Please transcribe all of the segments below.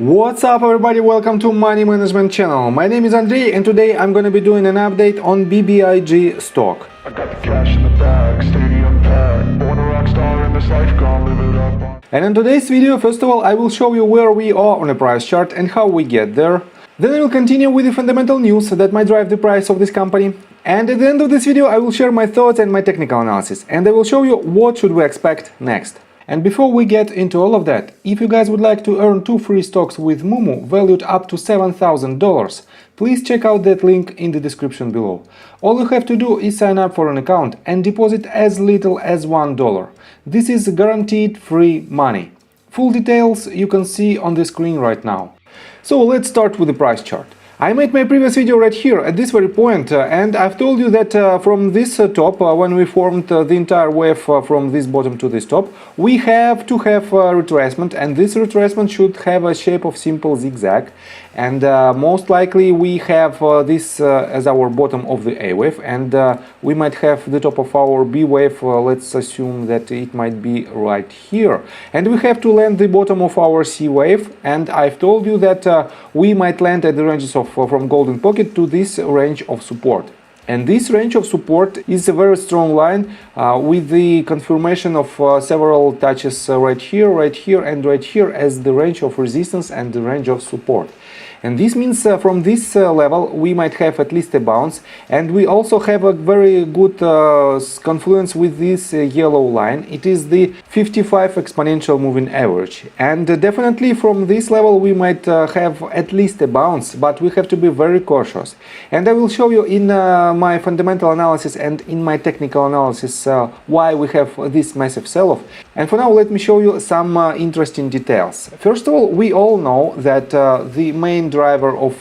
What's up everybody, welcome to Money Management channel. My name is Andrei and today I'm gonna be doing an update on BBIG stock. I got the cash in the bag, stadium packed, born a rock star in this life, gonna live it up. And in today's video, first of all, I will show you where we are on a price chart and how we get there. Then I will continue with the fundamental news that might drive the price of this company. And at the end of this video, I will share my thoughts and my technical analysis. And I will show you what should we expect next. And before we get into all of that, if you guys would like to earn 2 free stocks with Moomoo valued up to $7,000, please check out that link in the description below. All you have to do is sign up for an account and deposit as little as $1. This is guaranteed free money. Full details you can see on the screen right now. So let's start with the price chart. I made my previous video right here at this very point and I've told you that from this top, when we formed the entire wave from this bottom to this top, we have to have retracement, and this retracement should have a shape of simple zigzag, and most likely we have this as our bottom of the A wave, and we might have the top of our B wave. Let's assume that it might be right here, and we have to land the bottom of our C wave, and I've told you that we might land at the ranges of from golden pocket to this range of support. And this range of support is a very strong line with the confirmation of several touches right here, and right here as the range of resistance and the range of support. And this means from this level we might have at least a bounce, and we also have a very good confluence with this yellow line. It is the 55 exponential moving average, and definitely from this level we might have at least a bounce, but we have to be very cautious. And I will show you in my fundamental analysis and in my technical analysis why we have this massive sell-off. And for now let me show you some interesting details. First of all, we all know that the main driver of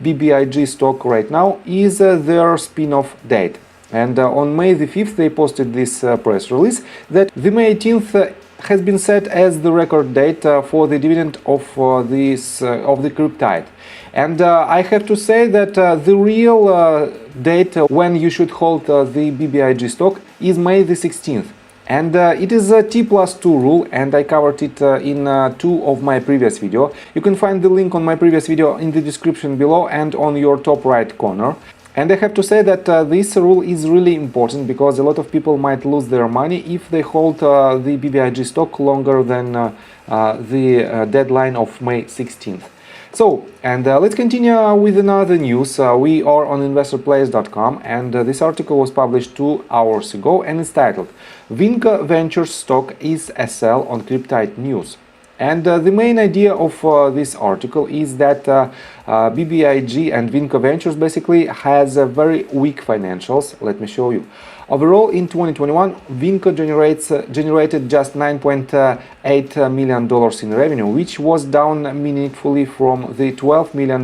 BBIG stock right now is their spin-off date. And on May the 5th they posted this press release that the May 18th has been set as the record date for the dividend of of the cryptide. And I have to say that the real date when you should hold the BBIG stock is May the 16th. And it is a T+2 rule, and I covered it in 2 of my previous video. You can find the link on my previous video in the description below and on your top right corner. And I have to say that this rule is really important because a lot of people might lose their money if they hold the BBIG stock longer than the deadline of May 16th. So, and let's continue with another news. We are on investorplace.com, and this article was published 2 hours ago, and it's titled Vinco Ventures stock is a sell on cryptide news. And the main idea of this article is that BBIG and Vinco Ventures basically has very weak financials. Let me show you. Overall, in 2021, Vinco generated just $9.8 million in revenue, which was down meaningfully from the $12 million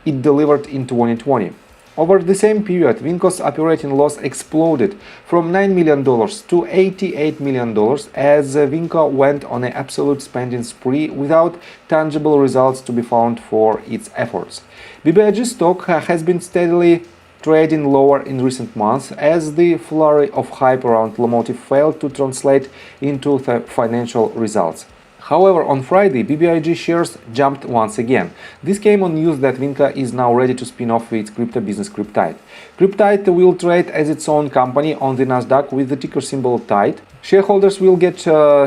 it delivered in 2020. Over the same period, Vinco's operating loss exploded from $9 million to $88 million as Vinco went on an absolute spending spree without tangible results to be found for its efforts. BBIG stock has been steadily trading lower in recent months as the flurry of hype around Lomotive failed to translate into financial results. However, on Friday, BBIG shares jumped once again. This came on news that Vinco is now ready to spin off its crypto business Cryptide. Cryptide will trade as its own company on the Nasdaq with the ticker symbol TIDE. Shareholders will get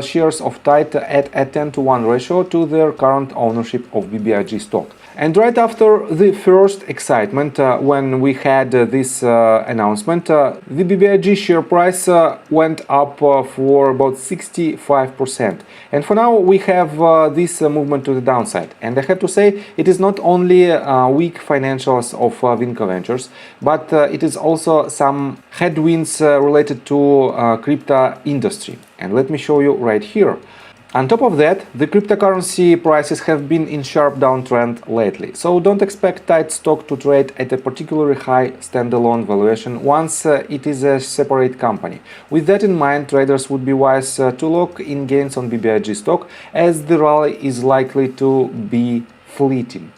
shares of TIDE at a 10-to-1 ratio to their current ownership of BBIG stock. And right after the first excitement, when we had this announcement, the BBIG share price went up for about 65%. And for now we have this movement to the downside. And I have to say, it is not only weak financials of Vinco Ventures, but it is also some headwinds related to crypto industry. And let me show you right here. On top of that, the cryptocurrency prices have been in sharp downtrend lately, so don't expect TIDE stock to trade at a particularly high standalone valuation once it is a separate company. With that in mind, traders would be wise to lock in gains on BBIG stock, as the rally is likely to be fleeting.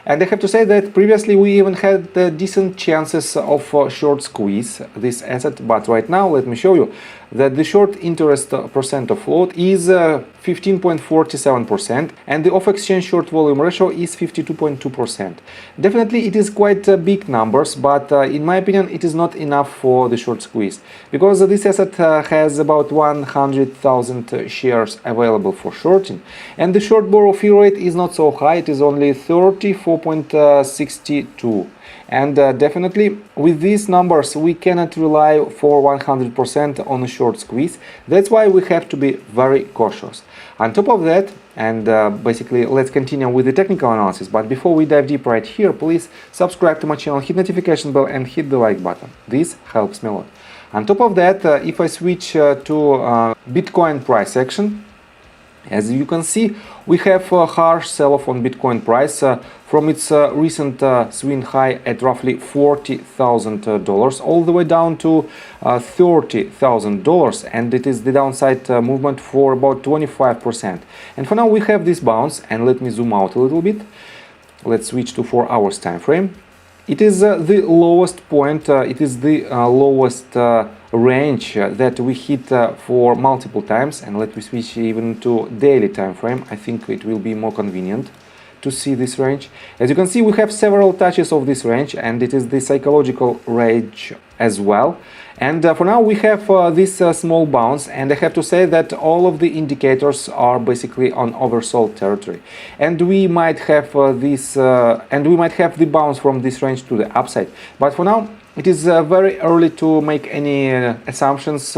And I have to say that previously we even had decent chances of short squeeze this asset, but right now, let me show you, that the short interest percent of float is 15.47% and the off-exchange short volume ratio is 52.2%. Definitely it is quite big numbers, but in my opinion it is not enough for the short squeeze, because this asset has about 100,000 shares available for shorting, and the short borrow fee rate is not so high, it is only 34.62. And definitely with these numbers we cannot rely for 100% on a short squeeze. That's why we have to be very cautious. On top of that, and basically let's continue with the technical analysis, but before we dive deep right here, please subscribe to my channel, hit notification bell and hit the like button. This helps me a lot. On top of that, if I switch to Bitcoin price action, as you can see, we have a harsh sell-off on Bitcoin price from its recent swing high at roughly $40,000 all the way down to $30,000, and it is the downside movement for about 25%. And for now we have this bounce, and let me zoom out a little bit. Let's switch to 4 hours time frame. It is the lowest point, it is the lowest range that we hit for multiple times, and let me switch even to daily time frame. I think it will be more convenient to see this range. As you can see, we have several touches of this range, and it is the psychological range as well. And for now we have this small bounce, and I have to say that all of the indicators are basically on oversold territory, and we might have the bounce from this range to the upside. But for now it is very early to make any assumptions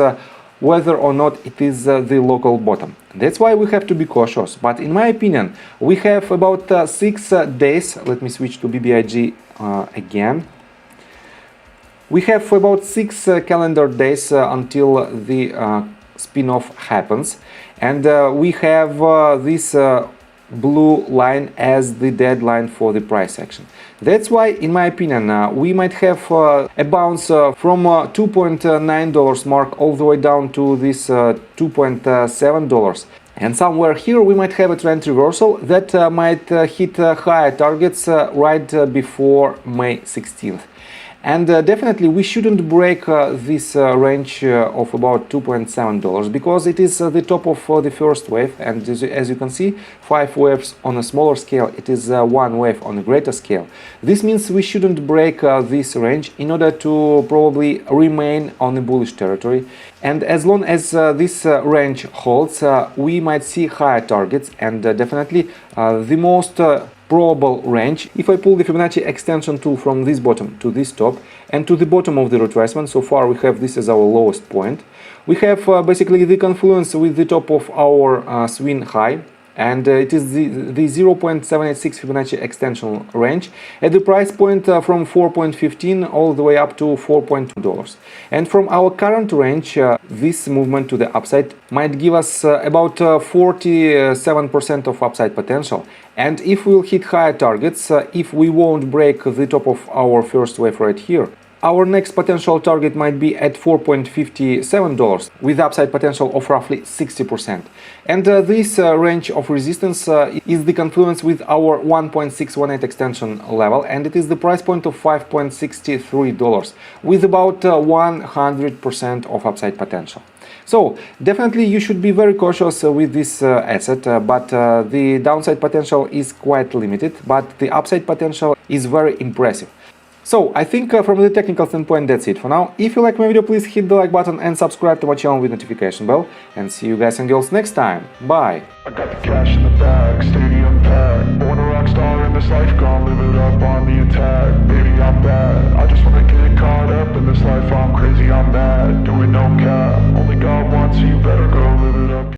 whether or not it is the local bottom. That's why we have to be cautious. But in my opinion, we have about 6 days. Let me switch to BBIG again. We have about 6 calendar days until the spin-off happens, and we have this blue line as the deadline for the price action. That's why, in my opinion, we might have a bounce from $2.9 mark all the way down to this $2.7. And somewhere here we might have a trend reversal that might hit higher targets right before May 16th. And definitely we shouldn't break this range of about $2.7, because it is the top of the first wave, and as you can see, 5 waves on a smaller scale, it is 1 wave on a greater scale. This means we shouldn't break this range in order to probably remain on a bullish territory. And as long as this range holds, we might see higher targets, and definitely the most probable range, if I pull the Fibonacci extension tool from this bottom to this top and to the bottom of the retracement, so far we have this as our lowest point. We have basically the confluence with the top of our swing high, and it is the 0.786 Fibonacci extension range at the price point from $4.15 all the way up to $4.2. And from our current range, this movement to the upside might give us about 47% of upside potential. And if we'll hit higher targets, if we won't break the top of our first wave right here, our next potential target might be at $4.57 with upside potential of roughly 60%. And this range of resistance is the confluence with our 1.618 extension level, and it is the price point of $5.63 with about 100% of upside potential. So definitely you should be very cautious with this asset, but the downside potential is quite limited, but the upside potential is very impressive. So I think from the technical standpoint that's it for now. If you like my video, please hit the like button and subscribe to my channel with notification bell, and see you guys and girls next time. Bye! I got the cash in the bag, stay